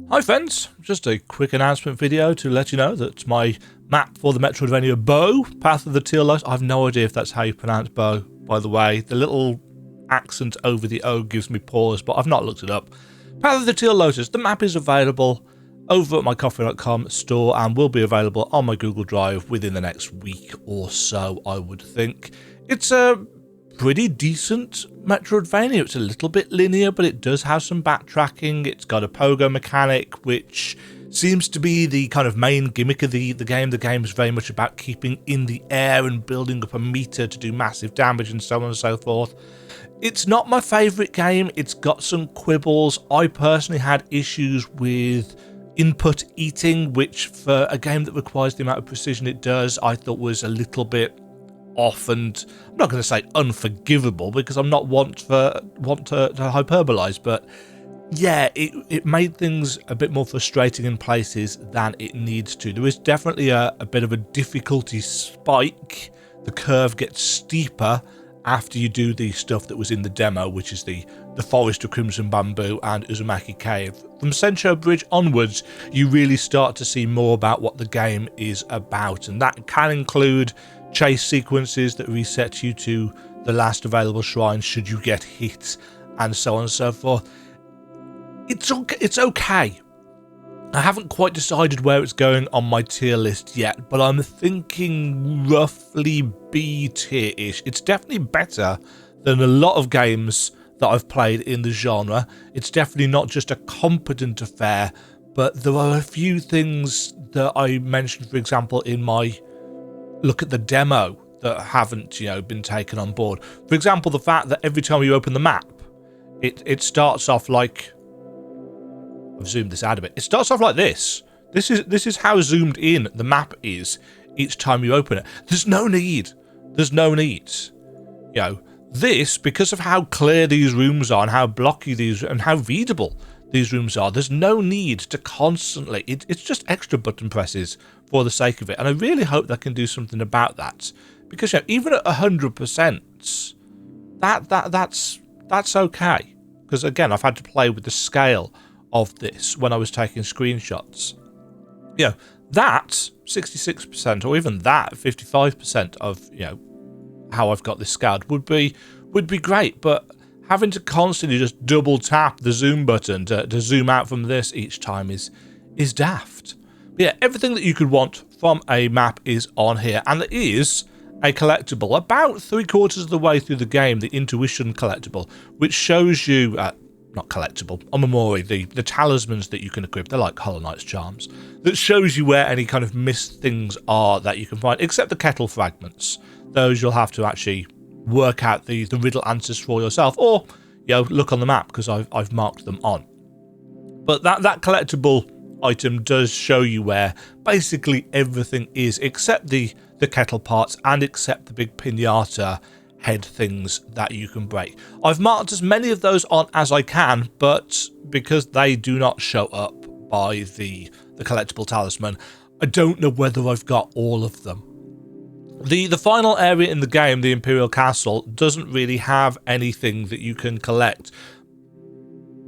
Hi friends, just a quick announcement video to let you know that my map for the Metroidvania Bow, Path of the Teal Lotus, I have no idea if that's how you pronounce bow, by the way. The little accent over the O gives me pause, but I've not looked it up. Path of the Teal Lotus, the map is available over at my Ko-fi.com store and will be available on my Google Drive within the next week or so, I would think. It's a pretty decent Metroidvania. It's a little bit linear, but it does have some backtracking. It's got a pogo mechanic, which seems to be the kind of main gimmick of the game. The game is very much about keeping in the air and building up a meter to do massive damage and so on and so forth. It's not my favourite game. It's got some quibbles. I personally had issues with input eating, which for a game that requires the amount of precision it does, I thought was a little bit off, and I'm not going to say unforgivable because I'm not want to hyperbolize, but yeah, it made things a bit more frustrating in places than it needs to. There is definitely a bit of a difficulty spike. The curve gets steeper after you do the stuff that was in the demo, which is the Forest of Crimson Bamboo and Uzumaki Cave. From Sencho Bridge onwards, you really start to see more about what the game is about, and that can include chase sequences that reset you to the last available shrine should you get hit, and so on and so forth. It's okay. I haven't quite decided where it's going on my tier list yet, but I'm thinking roughly B tier-ish. It's definitely better than a lot of games that I've played in the genre. It's definitely not just a competent affair, but there are a few things that I mentioned, for example, in my look at the demo that haven't, been taken on board. For example, the fact that every time you open the map, it starts off like, I've zoomed this out a bit. It starts off like this. This is how zoomed in the map is each time you open it. There's no need. This, because of how clear these rooms are and how blocky these and how readable these rooms are, there's no need to constantly, it's just extra button presses for the sake of it, and I really hope they can do something about that, because even at 100%, that's okay, because again, I've had to play with the scale of this when I was taking screenshots. That 66%, or even that 55% of how I've got this scaled would be great, but having to constantly just double tap the zoom button to zoom out from this each time is daft. But yeah, everything that you could want from a map is on here, and there is a collectible about 3/4 of the way through the game, the Intuition collectible, which shows you, not collectible, Omamori, the talismans that you can equip. They're like Hollow Knight's charms, that shows you where any kind of missed things are that you can find, except the kettle fragments. Those you'll have to actually work out the riddle answers for yourself, or look on the map, because I've marked them on. But that collectible item does show you where basically everything is, except the kettle parts and except the big pinata head things that you can break. I've marked as many of those on as I can, but because they do not show up by the collectible talisman, I don't know whether I've got all of them. The final area in the game, the Imperial Castle, doesn't really have anything that you can collect,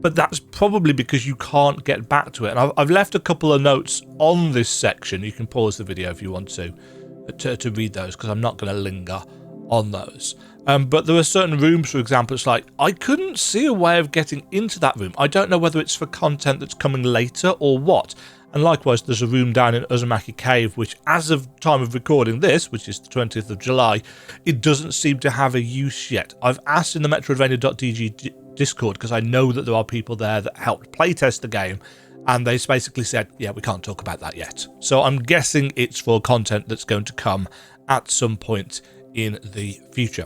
but that's probably because you can't get back to it. And I've left a couple of notes on this section. You can pause the video if you want to read those, because I'm not going to linger on those. But there are certain rooms, for example, it's like, I couldn't see a way of getting into that room. I don't know whether it's for content that's coming later or what. And likewise, there's a room down in Uzumaki Cave, which, as of time of recording this, which is the 20th of July, it doesn't seem to have a use yet. I've asked in the metroidvania.dg Discord, because I know that there are people there that helped playtest the game, and they basically said, yeah, we can't talk about that yet. So I'm guessing it's for content that's going to come at some point in the future.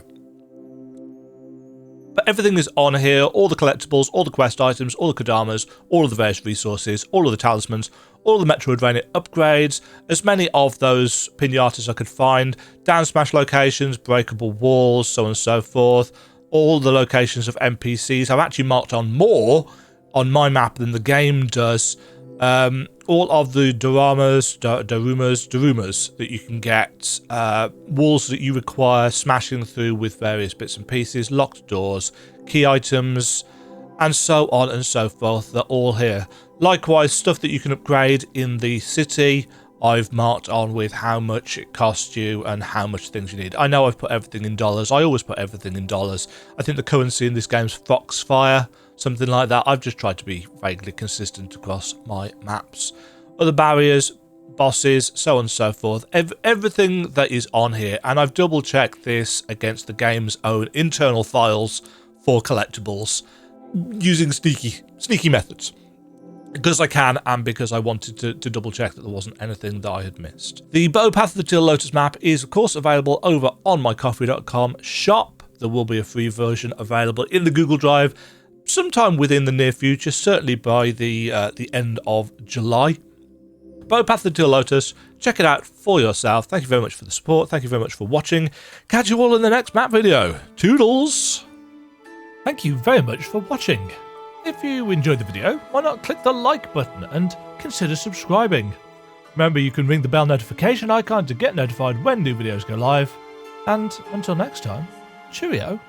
But everything is on here, all the collectibles, all the quest items, all the Kodamas, all of the various resources, all of the talismans, all the Metroidvania upgrades, as many of those pinatas as I could find, down smash locations, breakable walls, so on and so forth, all the locations of NPCs. I've actually marked on more on my map than the game does. All of the Darumas that you can get, walls that you require smashing through with various bits and pieces, locked doors, key items, and so on and so forth. They're all here. Likewise, stuff that you can upgrade in the city, I've marked on with how much it costs you and how much things you need. I know I've put everything in dollars. I always put everything in dollars. I think the currency in this game's Foxfire, something like that. I've just tried to be vaguely consistent across my maps. Other barriers, bosses, so on and so forth. Everything that is on here, and I've double checked this against the game's own internal files for collectibles using sneaky methods. Because I can, and because I wanted to double check that there wasn't anything that I had missed. The Bow Path of the Teal Lotus map is of course available over on my Ko-fi.com shop. There will be a free version available in the Google Drive sometime within the near future, certainly by the end of July. Bow Path of the Teal Lotus, check it out for yourself. Thank you very much for the support. Thank you very much for watching. Catch you all in the next map video. Toodles! Thank you very much for watching. If you enjoyed the video, why not click the like button and consider subscribing. Remember, you can ring the bell notification icon to get notified when new videos go live. And until next time, cheerio.